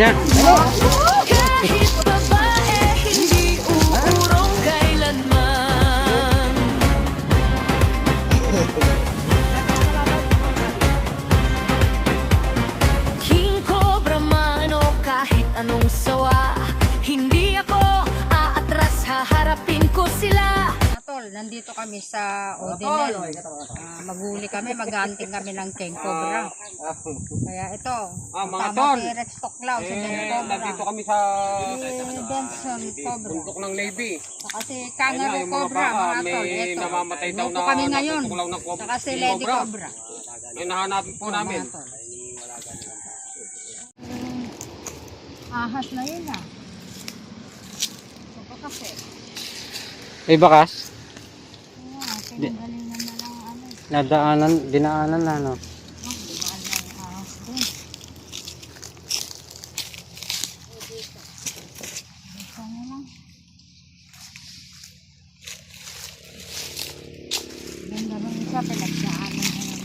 niya. Kahit babae, hindi uurong kailanman. King Cobra man o kahit anong sawa, hindi ako aatras, haharapin ko sila. Tol, nandito kami sa Odinel. Maghuli kami, mag-hunting kami ng King Cobra. Kaya ito, mga tama tol. si Rex Toklaw, si Ben Cobra. Nandito kami sa Si Benson Cobra. bundok ng Navy. Saka si Ayun na, Kangaroo yung mga Cobra, baka mga tol. may Ito. namamatay daw Luto na kami ngayon. natutuklaw ng Saka si King Lady Cobra. Cobra. Yung nahanapin po namin. Mga tol. Ahas na yun ah. Ito pa kasi. May bakas. Pinanggalingan na lang ano. Dinaanan na, no? Dumaan na yung ahas dun. Ito na lang. Ganda rin isa, pinagsaanan na lang.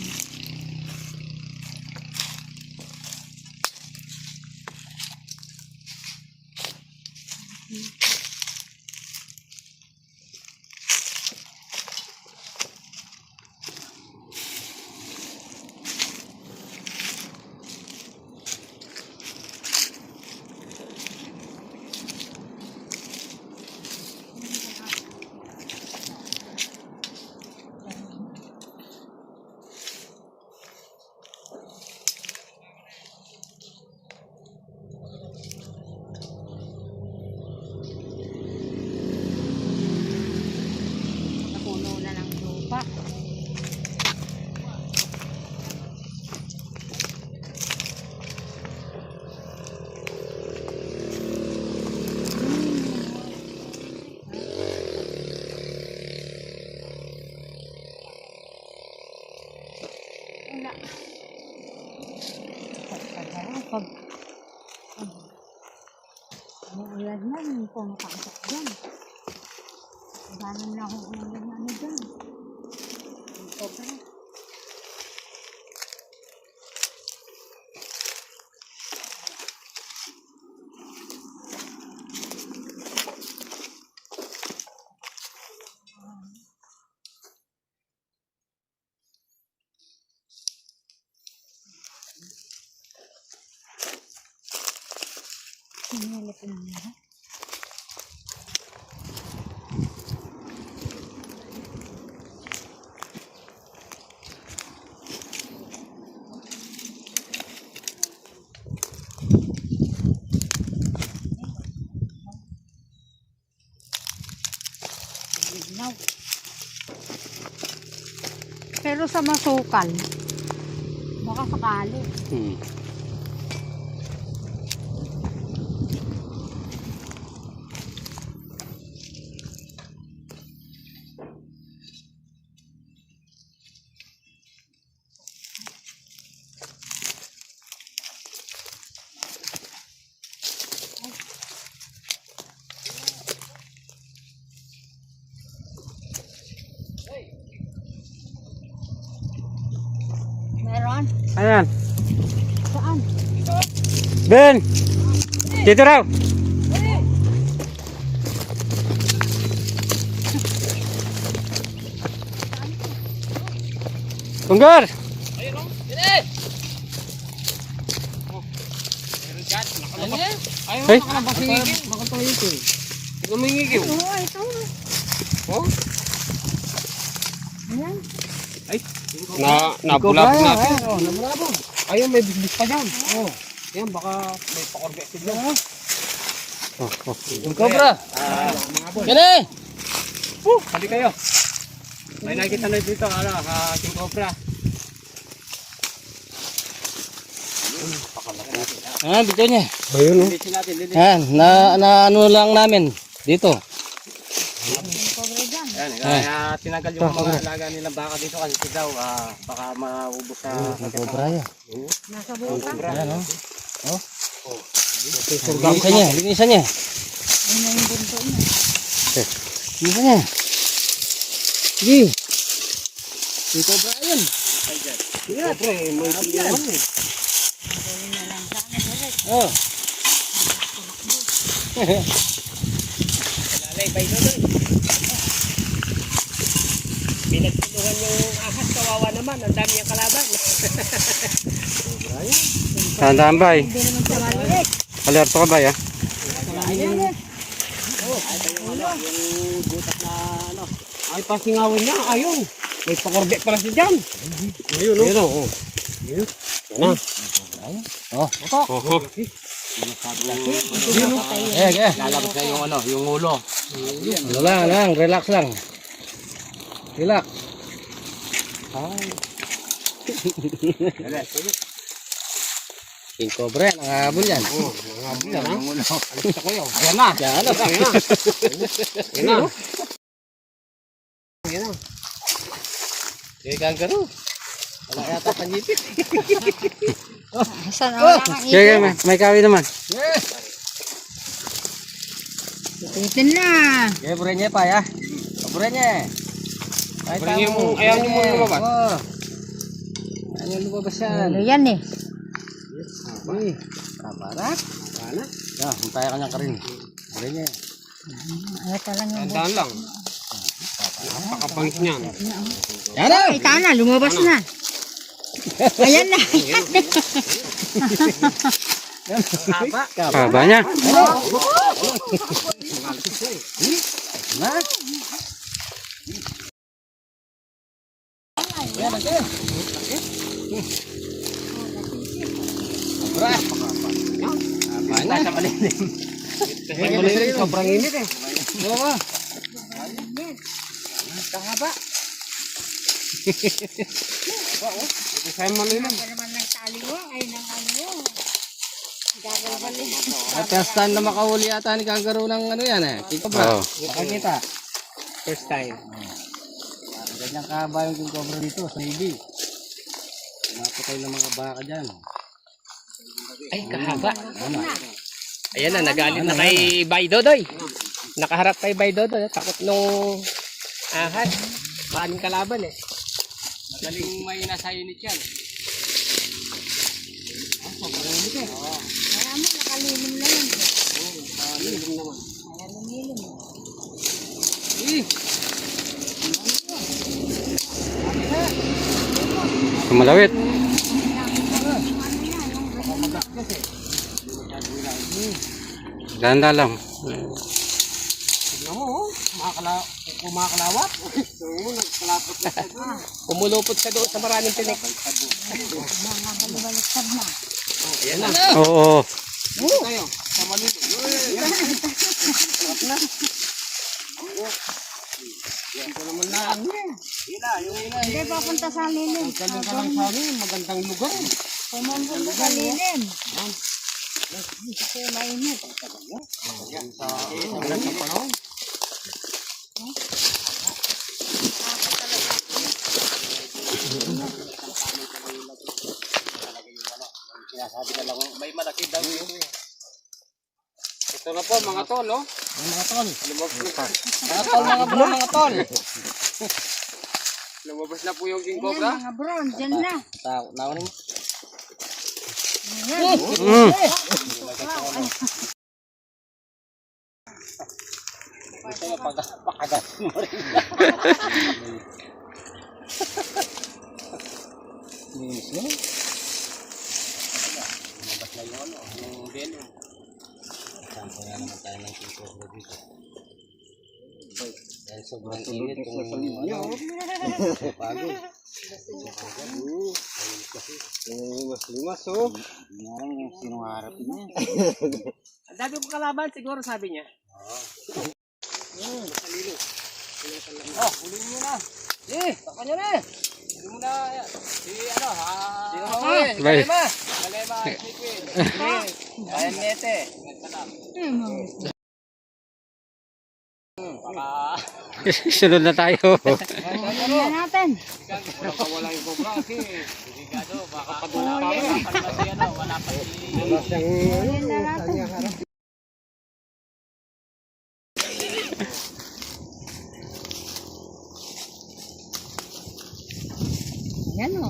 Napuno na ng lupa. Wala. Pag ulan na, hindi ko makaasok dyan. Ganun na ako ulan na ano dyan. Cobra. Sinilip lang nila. Ginaw. Pero sa masukal, baka sakali. Meron? Ayan. Saan? Ben! Dito raw! Tunggar! Ayaw Hey. na nakalabasigigil. Baka tumigil. Tumigil. Oo, ito. Oh? Ayan. Ay. Nabulabog natin. Oh, nabulabog. Ayun, may bisbis pa dyan. Oh. Yan, baka may pakorbesid lang. Oh. Cobra! Gani! Sabi kayo. May nakikita na dito, King Cobra. Ah, dito niya. Ayun, no? Bisin natin, dito. Yan, na ano lang namin dito. Cobra dyan. Yan, kaya tinagal yung mga alaga nilang baka dito kasi daw, baka maubos sa Cobra yan. Nasa buka. Yan, oh. Oh. Linisan niya, linisan niya. Ayun na yung bunto niya. Linisan niya. Sige. Yung Cobra yan. Cobra, may tingnan eh. Gawin na lang sana direct. Oh. Lalay, bay doon. Pinagtulungan yung ahas, kawawa naman. Ang dami yung kalaban. Tandaan bay. Hindi naman siya maliit. Alerto ka bay ah. Yung butas na ano. Ay, pasingawin niya. Ayun. May pakorbe pala siya dyan. Ayun, no? Ayun, oh. Ayun. Yan na. Oh. Oho. Lalabas na yung ano, yung ulo. Ano lang, relax lang. Relax. King Cobra, nangahabol yan. Nangahabol yan, ha? Alis ako yun. Ayan na. Yan, ano? Ayan na. Ayan na. Ayan na. Kaya kangaroo. Wala yata panjipit. Saan wala kang Sige, ipin? may kawi naman. Ipitin na. Kaya burenye pa ya. Burenye. Burenye mo, ayaw mo muna lumabas. Ayaw lumabas yan. Ano yan eh? Kabarak. Sana. Ya, huntaya ka niyan ka rin. Burenye. Ano lang yung Tandaan lang. Napakapangit niyan. Yan na. Ay, tana, lumabas na. Ayan na. Kaba. Haba niya. Na. Yan na kayo. Cobra. Abana sa malilim. Sobrang init eh. Oo. Kahaba. Ito sa'yo malilim. Ano naman ng taliwa ay ng ano. Gagawin. At first time na makahuli ata ni kangaroo ng ano yan eh. King Cobra. Oo. Makakita. First time. Ganyan kahaba yung King Cobra dito sa Navy. Napatay ng mga baka dyan. Ay, kahaba. Ayan na, nagalit na kay Bay Dodoy. Nakaharap kay Bay Dodoy. Takot nung ahas. Maraming kalaban eh. Madaling may nasa unit yan. Kaya mo, nakalilim na yun. Lilim naman. Nakalilim. Malawit. Ganda lang. Tignan mo, oh. Kumakalawat. Nagkalapot na siya doon. Pumulupot siya doon sa maraming tinik. Mga balibaliktad na. Ayan na. Oo. Dito tayo. Sa malito. Sarap na. Yan ko naman na. Hindi, papunta sa lilim. Galing ka lang sa amin. Magandang lugar. Pumunta sa lilim. Kasi mainit. Yan sa magandang panahon. May malaki daw yun. Ito na po mga tol, oh. Mga tol. Mga tol. Lumabas na po yung King Ayan, Cobra. mga bron, dyan na. Takot na ako mo. Ayan. Mm. Linis mo. Sampo na naman tayo ng King Cobra dito. Dahil sobrang init yung pagod. Limas, oh. Ngayon yung sinong harapin niya. Ang dami ko kalaban, siguro sabi niya. Oh, huli mo na. Taka nyo na. Huli mo na. Si ano, ha? Sino mahuli? Bay. Kalema, Sipin. Ayan nete. Baka Sunod na tayo. Ayan natin. wala yung Cobra kasi delikado. Baka wala pa yun. Kasi ano, wala pa si... Ayan na natin. Ayan o.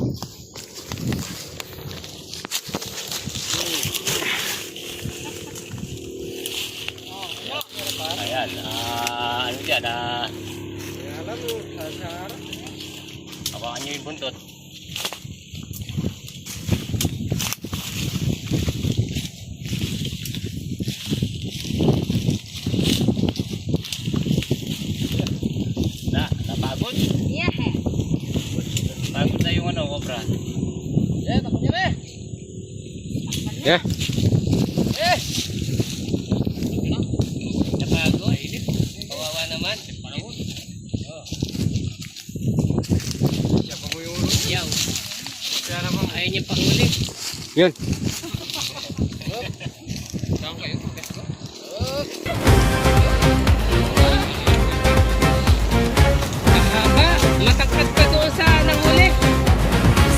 yan ah. Hawakan nyo yung buntot. Napagod? Yeah. Pagod na yung ano, cobra. Yeah, takot niya eh. Yeah. Napagod. Kawawa naman. Yaw. Ayaw niya panghuli. Yun. Mahaba. Matangkad pa doon sa nanghuli.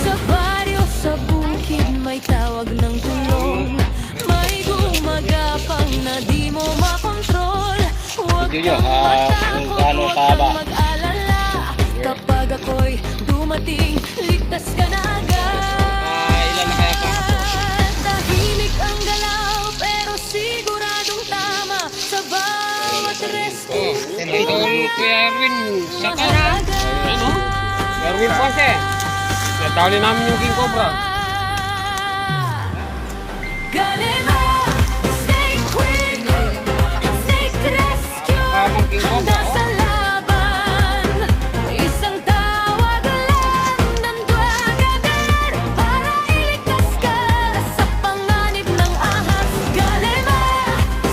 Sa baryo, sa bukid, may tawag ng tulong. May gumagapang na di mo makontrol. Huwag Video nyo, kang kung matakot, gaano huwag kahaba. kang mag-alala. Kapag ako'y dumating, ligtas ka na agad. Ilan na kaya pa? Tahimik ang galaw, pero siguradong tama. Sa bawat rescue, Ito Kuya Erwin. Sa agad. Erwin Ponce. Natawali namin yung King Cobra. Galena, Snake Queen, Snake Rescue, handa sa laban. Isang tawag lang ng Duwagader para iligtas ka sa panganib ng ahas. Galena,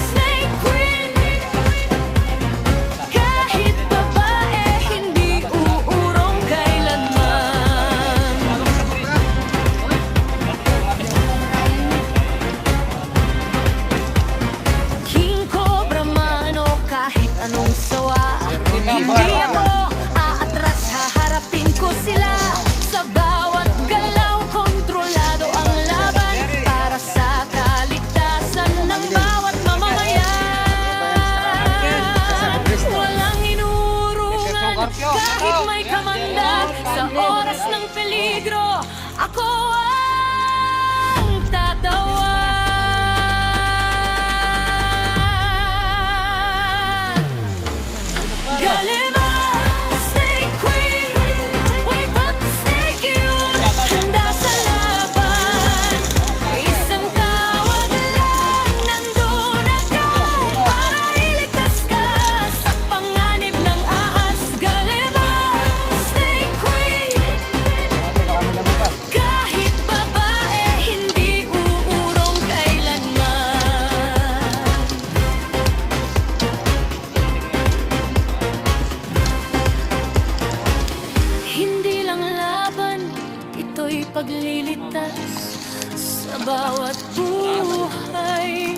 Snake Queen, kahit babae hindi uurong kailanman. King Cobra man o kahit anong sawa, hindi ako aatras, haharapin ko sila. Sa bawat galaw, kontrolado ang laban para sa kaligtasan ng bawat mamamayan. Walang inurungan kahit may kamandag. Sa oras ng peligro, ako ang tatawan. Galena, Snake Queen, wait but snake yun, handa sa laban. Isang tawag lang, nandun agad para iligtas ka sa panganib ng ahas. Galena, Snake Queen, kahit babae hindi uurong kailanman. Hindi lang laban, ito'y paglilitas sa bawat buhay.